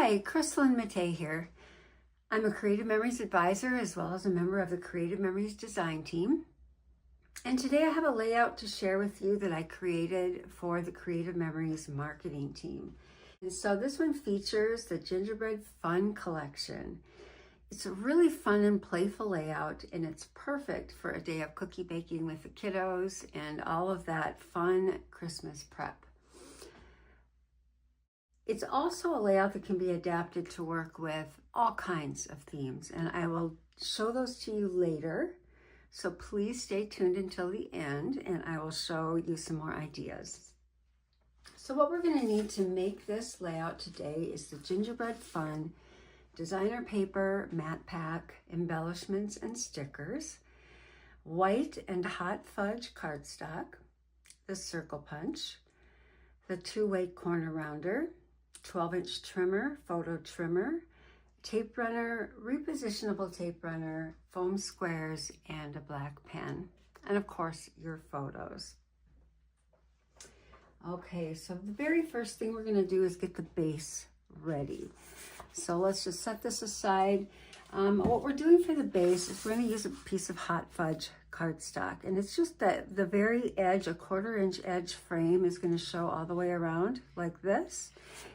Hi, Krislyn Mattei here. I'm a Creative Memories advisor as well as a member of the Creative Memories design team. And today I have a layout to share with you that I created for the Creative Memories marketing team. And so this one features the Gingerbread Fun collection. It's a really fun and playful layout, and it's perfect for a day of cookie baking with the kiddos and all of that fun Christmas prep. It's also a layout that can be adapted to work with all kinds of themes, and I will show those to you later. So please stay tuned until the end, and I will show you some more ideas. So what we're going to need to make this layout today is the Gingerbread Fun designer paper, matte pack, embellishments and stickers, white and hot fudge cardstock, the circle punch, the 2-way corner rounder, 12-inch trimmer, photo trimmer, tape runner, repositionable tape runner, foam squares, and a black pen. And of course, your photos. Okay, so the very first thing we're gonna do is get the base ready. So let's just set this aside. What we're doing for the base is we're gonna use a piece of hot fudge cardstock, and it's just that the very edge, a 1/4-inch edge frame is going to show all the way around like this.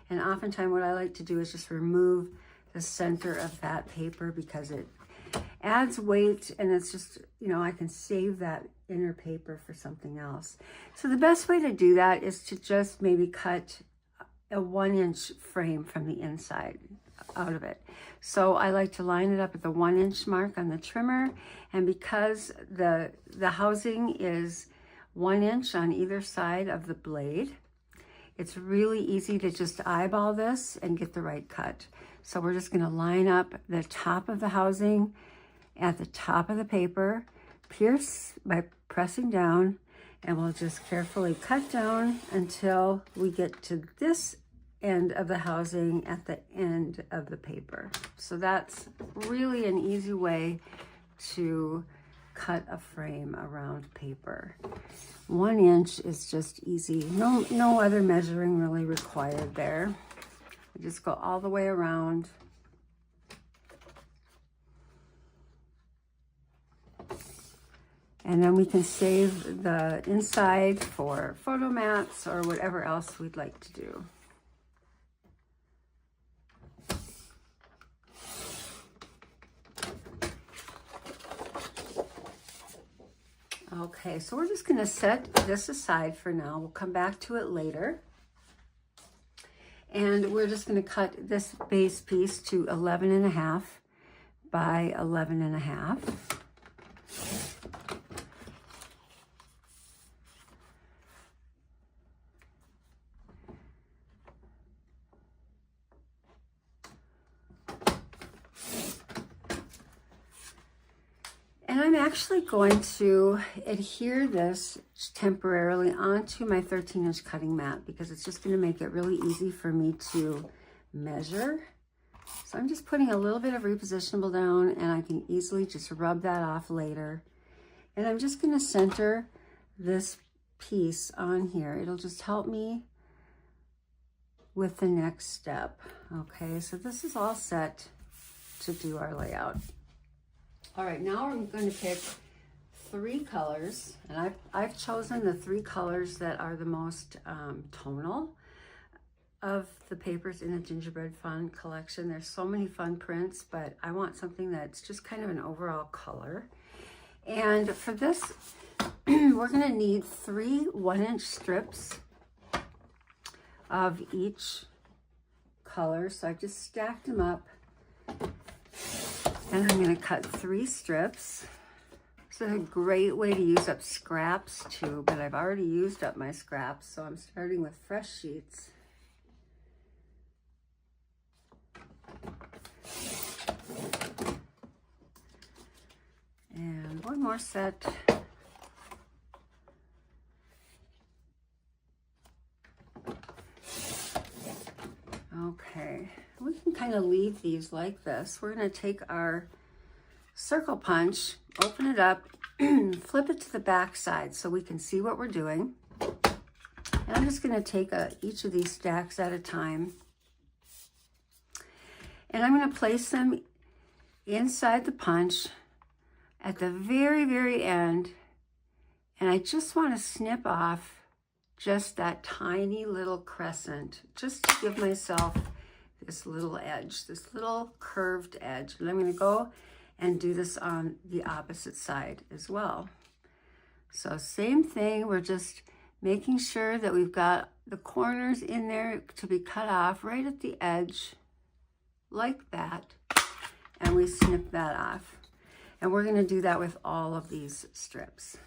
And oftentimes what I like to do is just remove the center of that paper because it adds weight, and it's just, you know, I can save that inner paper for something else. So the best way to do that is to just maybe cut a 1-inch frame from the inside out of it. So I like to line it up at the 1-inch mark on the trimmer, and because the housing is 1 inch on either side of the blade, it's really easy to just eyeball this and get the right cut. So we're just going to line up the top of the housing at the top of the paper, pierce by pressing down, and we'll just carefully cut down until we get to this end of the housing at the end of the paper. So that's really an easy way to cut a frame around paper. 1 inch is just easy. No other measuring really required there. We just go all the way around. And then we can save the inside for photo mats or whatever else we'd like to do. Okay, so we're just going to set this aside for now. We'll come back to it later. And we're just going to cut this base piece to 11.5 by 11.5. And I'm actually going to adhere this temporarily onto my 13-inch cutting mat because it's just going to make it really easy for me to measure. So I'm just putting a little bit of repositionable down, and I can easily just rub that off later. And I'm just going to center this piece on here. It'll just help me with the next step. Okay, so this is all set to do our layout. All right, now I'm going to pick 3 colors, and I've chosen the 3 colors that are the most tonal of the papers in the Gingerbread Fun collection. There's so many fun prints, but I want something that's just kind of an overall color. And for this, we're going to need 3 1-inch strips of each color. So I've just stacked them up. And I'm going to cut 3 strips. This is a great way to use up scraps too, but I've already used up my scraps, so I'm starting with fresh sheets. And 1 more set. Okay, we can kind of leave these like this. We're going to take our circle punch, open it up, flip it to the back side so we can see what we're doing. And I'm just going to take each of these stacks at a time And I'm going to place them inside the punch at the very, very end. And I just want to snip off just that tiny little crescent, just to give myself this little edge, this little curved edge. And I'm going to go and do this on the opposite side as well. So same thing, we're just making sure that we've got the corners in there to be cut off right at the edge, like that. And we snip that off. And we're going to do that with all of these strips.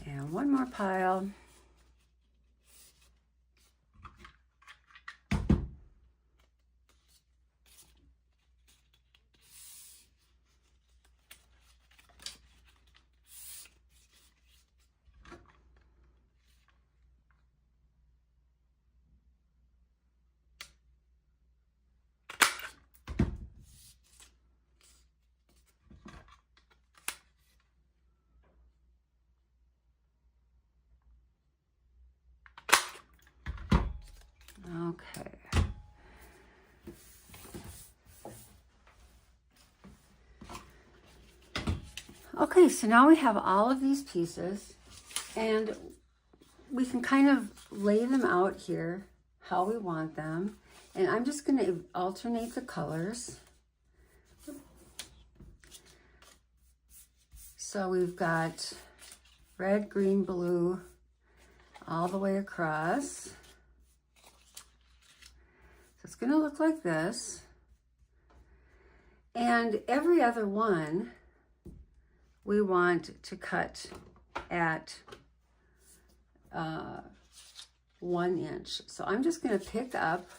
And one more pile. Okay. Okay, so now we have all of these pieces, and we can kind of lay them out here how we want them. And I'm just going to alternate the colors. So we've got red, green, blue all the way across. So it's going to look like this. And every other one we want to cut at 1 inch. So I'm just going to pick up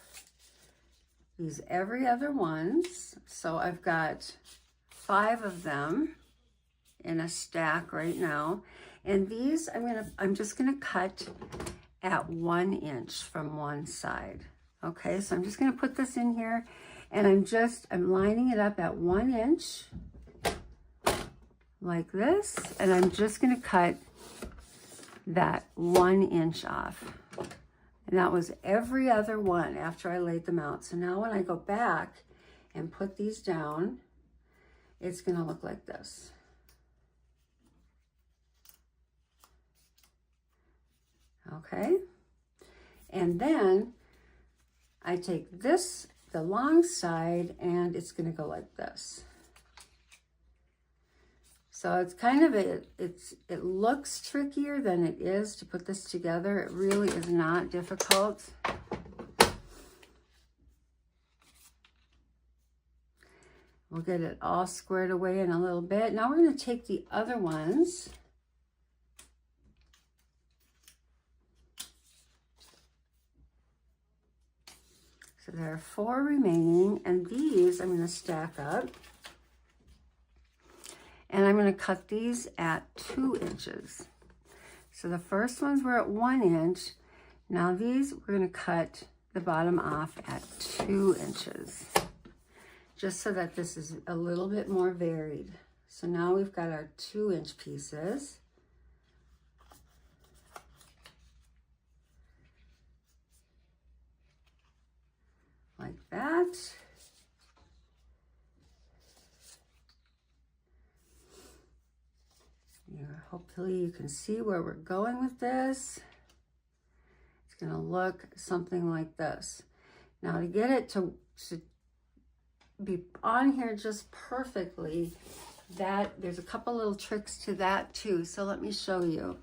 these every other ones. So I've got 5 of them in a stack right now. And these I'm just going to cut at 1 inch from one side. Okay, so I'm just going to put this in here, and I'm lining it up at 1 inch like this, and I'm just going to cut that 1 inch off. And that was every other one after I laid them out. So now when I go back and put these down, it's going to look like this. Okay, and then I take this, the long side, and it's going to go like this. So it's kind of it looks trickier than it is to put this together. It really is not difficult. We'll get it all squared away in a little bit. Now we're going to take the other ones. So there are 4 remaining, and these I'm going to stack up. And I'm going to cut these at 2 inches. So the first ones were at 1 inch. Now these we're going to cut the bottom off at 2 inches. Just so that this is a little bit more varied. So now we've got our 2 inch pieces. Like that. Hopefully you can see where we're going with this. It's going to look something like this. Now to get it to be on here just perfectly, there's a couple little tricks to that too. So let me show you.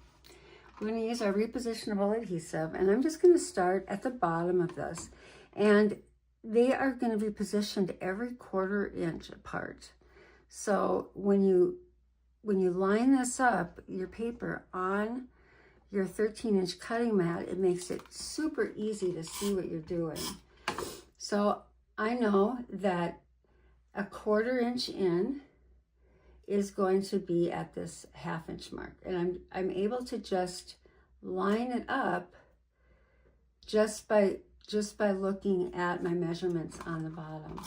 We're going to use our repositionable adhesive, and I'm just going to start at the bottom of this. And they are going to be positioned every 1/4 inch apart. So when you line this up, your paper on your 13-inch cutting mat, it makes it super easy to see what you're doing. So I know that a 1/4 inch in is going to be at this 1/2 inch mark. And I'm able to just line it up just by looking at my measurements on the bottom.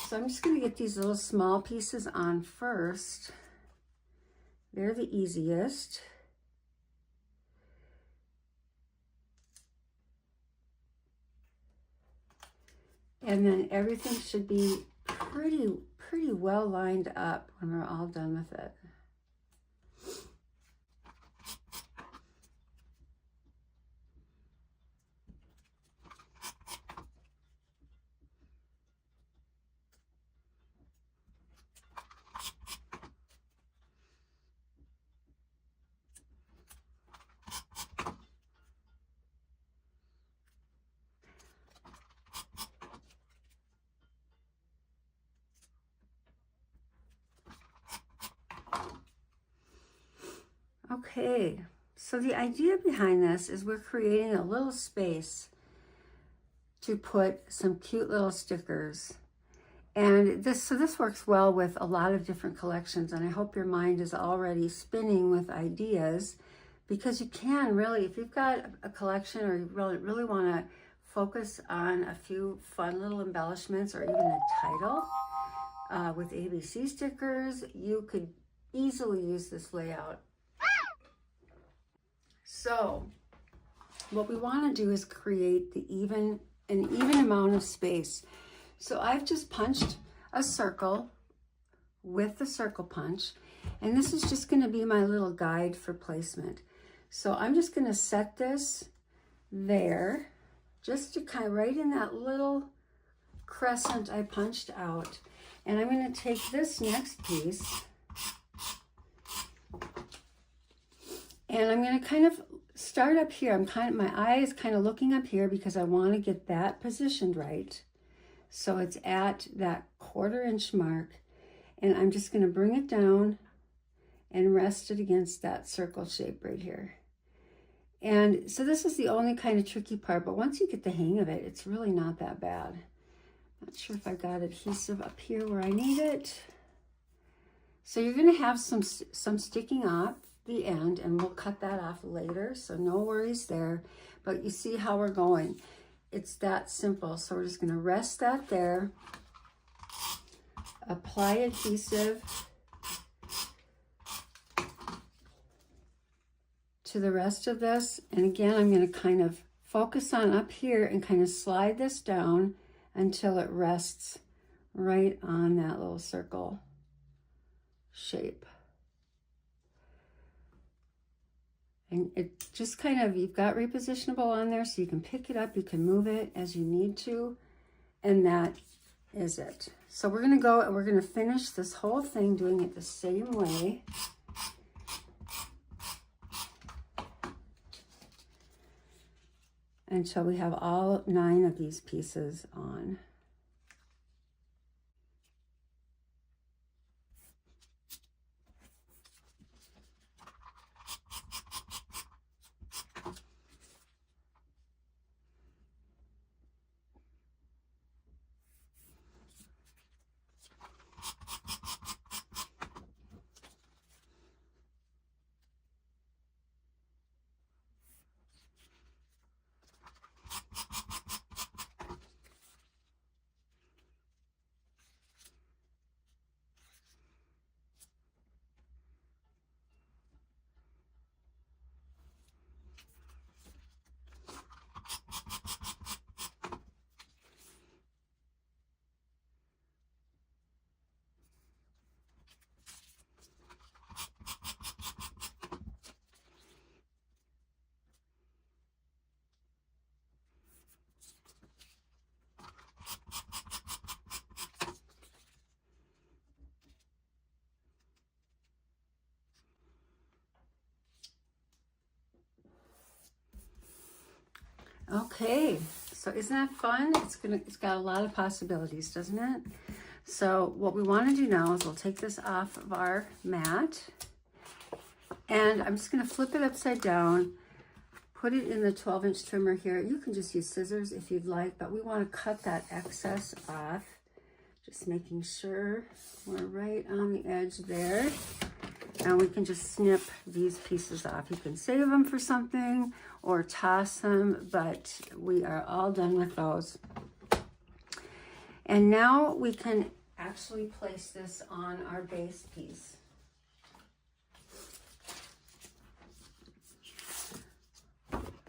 So I'm just going to get these little small pieces on first. They're the easiest. And then everything should be pretty well lined up when we're all done with it. Okay, so the idea behind this is we're creating a little space to put some cute little stickers. And this works well with a lot of different collections, and I hope your mind is already spinning with ideas, because you can really, if you've got a collection or you really want to focus on a few fun little embellishments or even a title with ABC stickers, you could easily use this layout. So what we want to do is create an even amount of space. So I've just punched a circle with the circle punch, and this is just going to be my little guide for placement. So I'm just going to set this there, just to kind of right in that little crescent I punched out. And I'm going to take this next piece, and I'm going to kind of start up here. My eye is kind of looking up here because I want to get that positioned right. So it's at that 1/4 inch mark, and I'm just going to bring it down and rest it against that circle shape right here. And so this is the only kind of tricky part, but once you get the hang of it, it's really not that bad. Not sure if I got adhesive up here where I need it. So you're going to have some sticking off the end, and we'll cut that off later, so no worries there. But you see how we're going. It's that simple. So we're just going to rest that there, apply adhesive to the rest of this, and again I'm going to kind of focus on up here and kind of slide this down until it rests right on that little circle shape. And it just kind of, you've got repositionable on there, so you can pick it up, you can move it as you need to, and that is it. So we're going to go and we're going to finish this whole thing doing it the same way. Until we have all 9 of these pieces on. Okay, so isn't that fun? It's got a lot of possibilities, doesn't it? So what we want to do now is we'll take this off of our mat, and I'm just going to flip it upside down, put it in the 12-inch trimmer here. You can just use scissors if you'd like, but we want to cut that excess off. Just making sure we're right on the edge there. And we can just snip these pieces off. You can save them for something or toss them, but we are all done with those. And now we can actually place this on our base piece.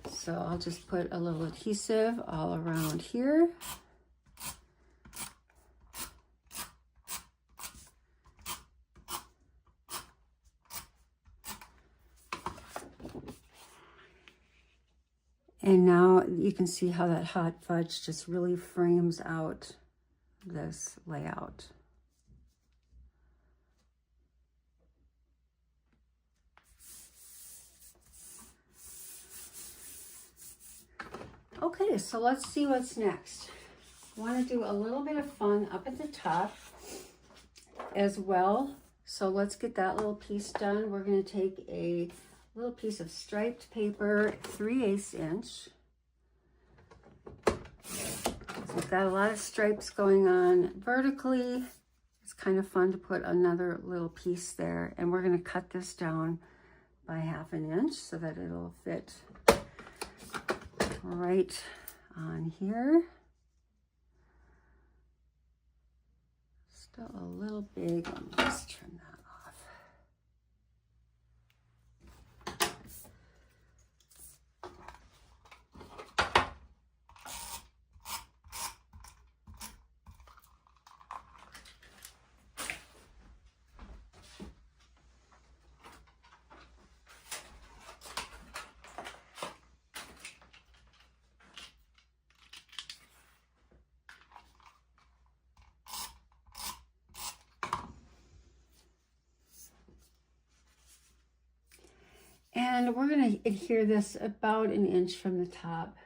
So I'll just put a little adhesive all around here. And now you can see how that hot fudge just really frames out this layout. Okay, so let's see what's next. I want to do a little bit of fun up at the top as well. So let's get that little piece done. We're going to take a little piece of striped paper, 3/8 inch. So we've got a lot of stripes going on vertically. It's kind of fun to put another little piece there. And we're going to cut this down by 1/2 inch so that it'll fit right on here. Still a little big. Let me just trim that off. And we're going to adhere this about 1 inch from the top.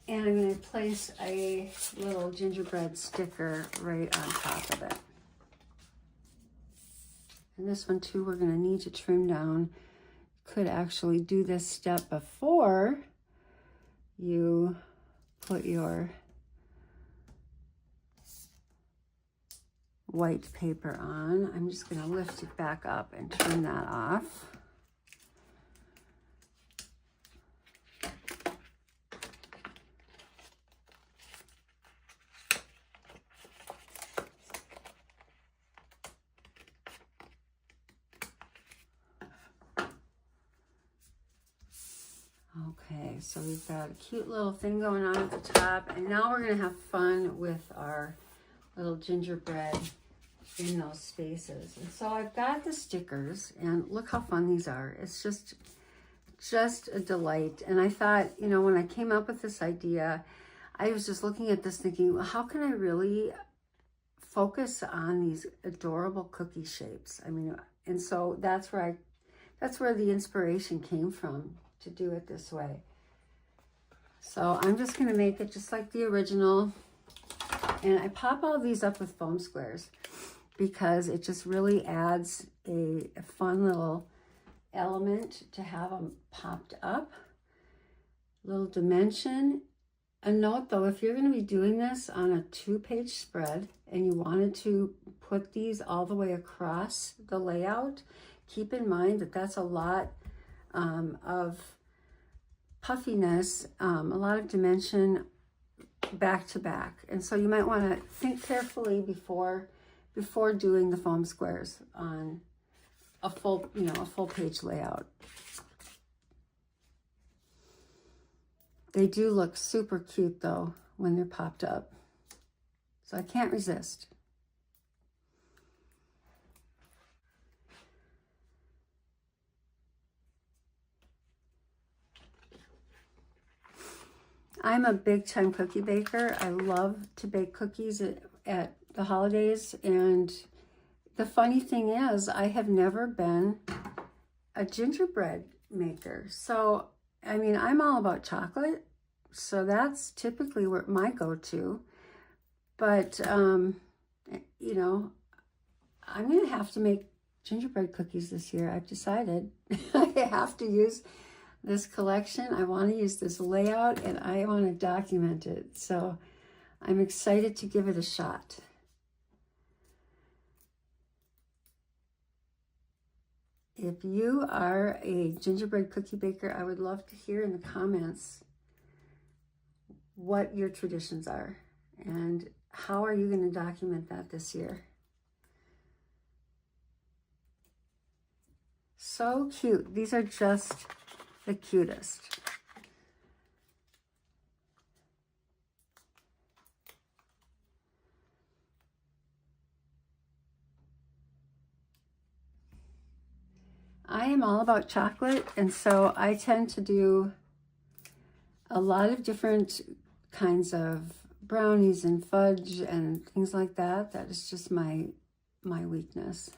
And I'm going to place a little gingerbread sticker right on top of it. And this one too, we're going to need to trim down. Could actually do this step before you put your white paper on. I'm just going to lift it back up and trim that off. Okay, so we've got a cute little thing going on at the top, and now we're going to have fun with our little gingerbread in those spaces. And so I've got the stickers, and look how fun these are. It's just a delight. And I thought, you know, when I came up with this idea, I was just looking at this thinking, well, how can I really focus on these adorable cookie shapes? I mean, and so that's where the inspiration came from to do it this way. So I'm just going to make it just like the original, and I pop all these up with foam squares because it just really adds a fun little element to have them popped up. Little dimension. A note though, if you're going to be doing this on a 2-page spread and you wanted to put these all the way across the layout, keep in mind that that's a lot of puffiness, a lot of dimension back to back. And so you might want to think carefully before doing the foam squares on a full page layout. They do look super cute though when they're popped up. So I can't resist. I'm a big time cookie baker. I love to bake cookies at the holidays. And the funny thing is, I have never been a gingerbread maker. So, I mean, I'm all about chocolate. So that's typically where my go-to. But, you know, I'm going to have to make gingerbread cookies this year. I've decided I have to use this collection. I want to use this layout and I want to document it. So I'm excited to give it a shot. If you are a gingerbread cookie baker, I would love to hear in the comments what your traditions are and how are you going to document that this year. So cute. These are just the cutest. I am all about chocolate, and so I tend to do a lot of different kinds of brownies and fudge and things like that. That is just my weakness.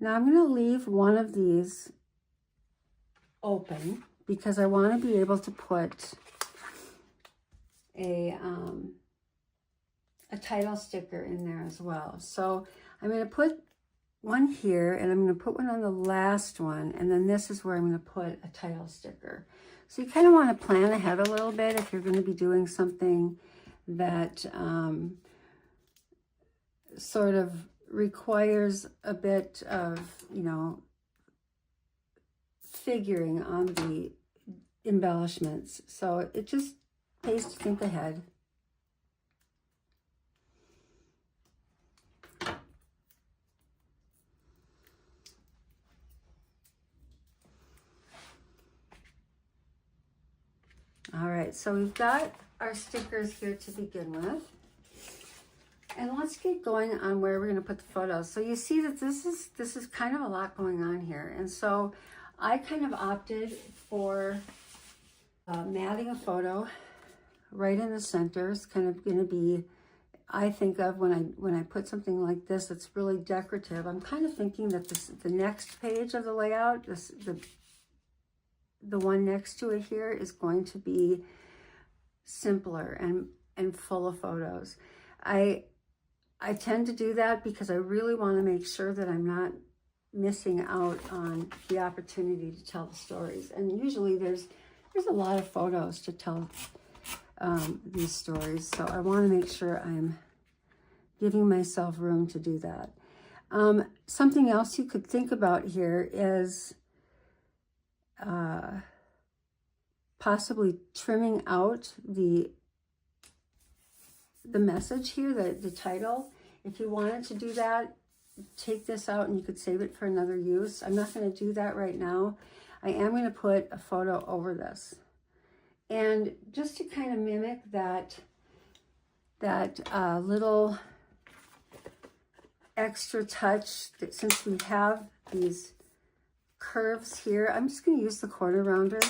Now I'm going to leave one of these open because I want to be able to put a title sticker in there as well. So I'm going to put one here and I'm going to put one on the last one, and then this is where I'm going to put a title sticker. So you kind of want to plan ahead a little bit if you're going to be doing something that sort of requires a bit of, you know, figuring on the embellishments. So it just pays to think ahead. All right, so we've got our stickers here to begin with. And let's get going on where we're going to put the photos. So you see that this is kind of a lot going on here. And so I kind of opted for matting a photo right in the center. It's kind of going to be, I think of when I put something like this that's really decorative, I'm kind of thinking that the next page of the layout, the one next to it here, is going to be simpler and full of photos. I tend to do that because I really want to make sure that I'm not missing out on the opportunity to tell the stories. And usually there's a lot of photos to tell these stories. So I want to make sure I'm giving myself room to do that. Something else you could think about here is possibly trimming out the message here, the title. If you wanted to do that, take this out and you could save it for another use. I'm not going to do that right now. I am going to put a photo over this. And just to kind of mimic that little extra touch, that since we have these curves here, I'm just going to use the corner rounder.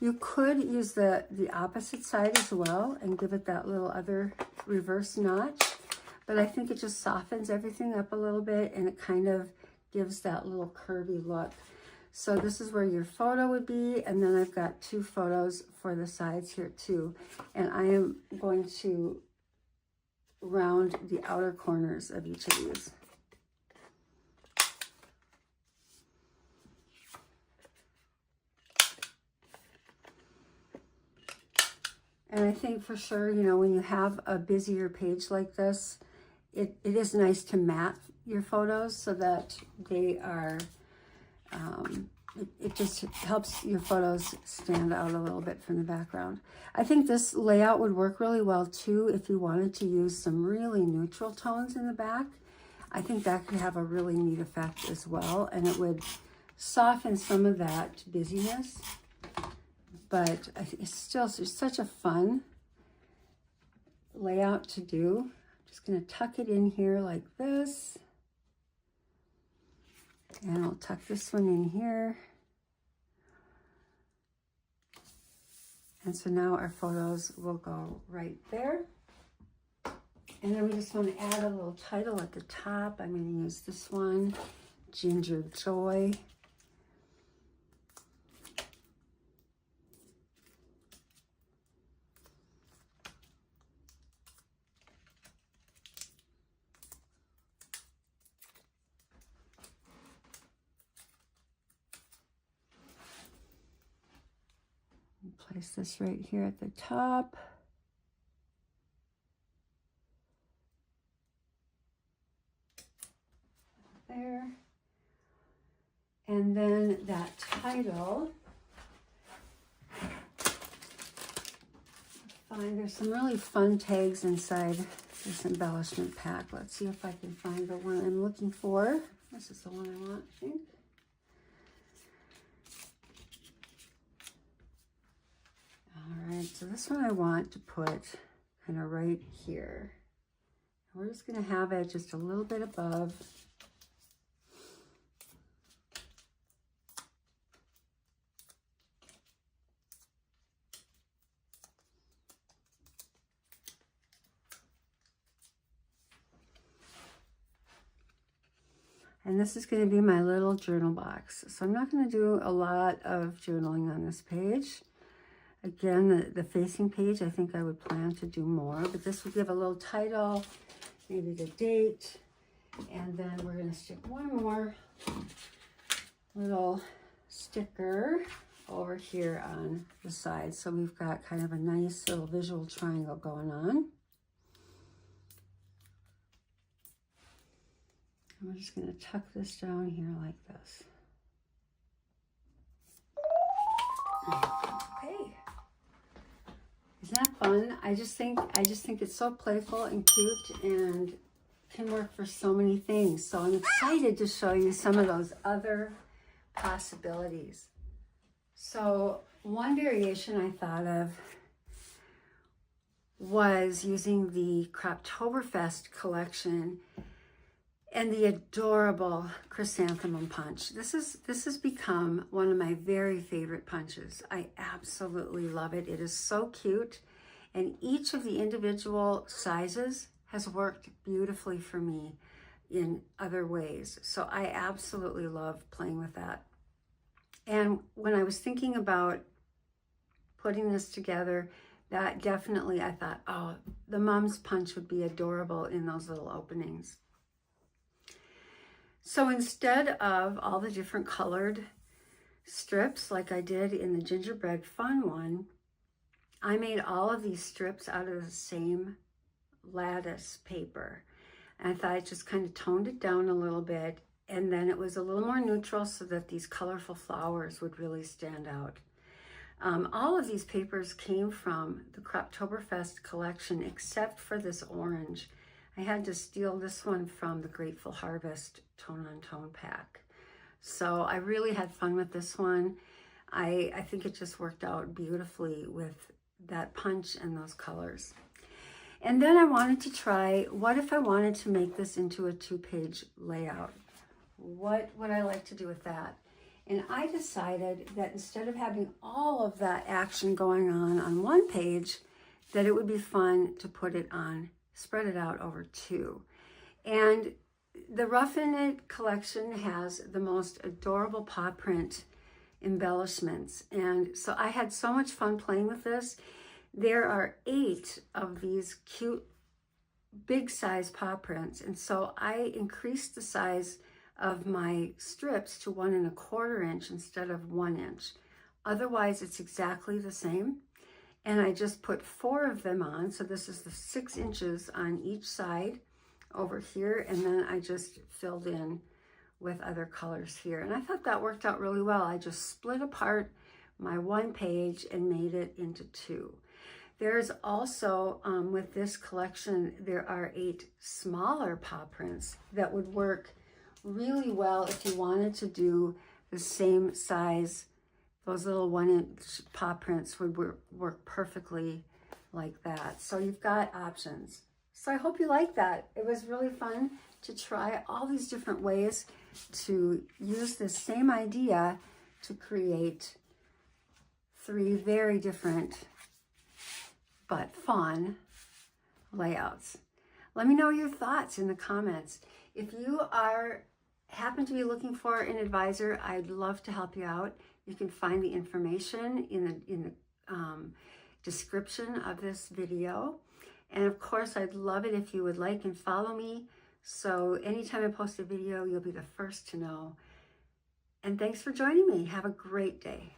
You could use the opposite side as well and give it that little other reverse notch, but I think it just softens everything up a little bit and it kind of gives that little curvy look. So this is where your photo would be, and then I've got two photos for the sides here too, and I am going to round the outer corners of each of these. And I think for sure, you know, when you have a busier page like this, it is nice to mat your photos so that they are, it just helps your photos stand out a little bit from the background. I think this layout would work really well too if you wanted to use some really neutral tones in the back. I think that could have a really neat effect as well, and it would soften some of that busyness. But it's still such a fun layout to do. I'm just going to tuck it in here like this. And I'll tuck this one in here. And so now our photos will go right there. And then we just want to add a little title at the top. I'm going to use this one, Ginger Joy. Place this right here at the top. There. And then that title. Fine, there's some really fun tags inside this embellishment pack. Let's see if I can find the one I'm looking for. This is the one I want, I think. All right, so this one I want to put kind of right here. We're just going to have it just a little bit above. And this is going to be my little journal box. So I'm not going to do a lot of journaling on this page. Again, the facing page, I think I would plan to do more, but this will give a little title, maybe the date, and then we're going to stick one more little sticker over here on the side. So we've got kind of a nice little visual triangle going on. And we're just going to tuck this down here like this. Okay. Isn't that fun? I just think it's so playful and cute and can work for so many things. So I'm excited to show you some of those other possibilities. So one variation I thought of was using the Croptoberfest collection and the adorable chrysanthemum punch. This has become one of my very favorite punches. I absolutely love it. It is so cute, and each of the individual sizes has worked beautifully for me in other ways. So I absolutely love playing with that. And when I was thinking about putting this together, that definitely, I thought, oh, the mom's punch would be adorable in those little openings. So instead of all the different colored strips like I did in the Gingerbread Fun one, I made all of these strips out of the same lattice paper. And I thought I just kind of toned it down a little bit, and then it was a little more neutral so that these colorful flowers would really stand out. All of these papers came from the Croptoberfest collection except for this orange. I had to steal this one from the Grateful Harvest Tone on Tone pack. So I really had fun with this one. I think it just worked out beautifully with that punch and those colors. And then I wanted to try, what if I wanted to make this into a 2-page layout? What would I like to do with that? And I decided that instead of having all of that action going on one page, that it would be fun to put it on, spread it out over 2. And the Roughin' It collection has the most adorable paw print embellishments. And so I had so much fun playing with this. There are 8 of these cute, big size paw prints. And so I increased the size of my strips to 1 1/4 inch instead of 1 inch. Otherwise, it's exactly the same. And I just put 4 of them on. So this is the 6 inches on each side over here. And then I just filled in with other colors here. And I thought that worked out really well. I just split apart my 1 page and made it into 2. There's also, with this collection, there are 8 smaller paw prints that would work really well if you wanted to do the same size. Those little 1 inch paw prints would work perfectly like that. So you've got options. So I hope you like that. It was really fun to try all these different ways to use the same idea to create 3 very different but fun layouts. Let me know your thoughts in the comments. If you happen to be looking for an advisor, I'd love to help you out. You can find the information in the description of this video. And of course, I'd love it if you would like and follow me. So anytime I post a video, you'll be the first to know. And thanks for joining me. Have a great day.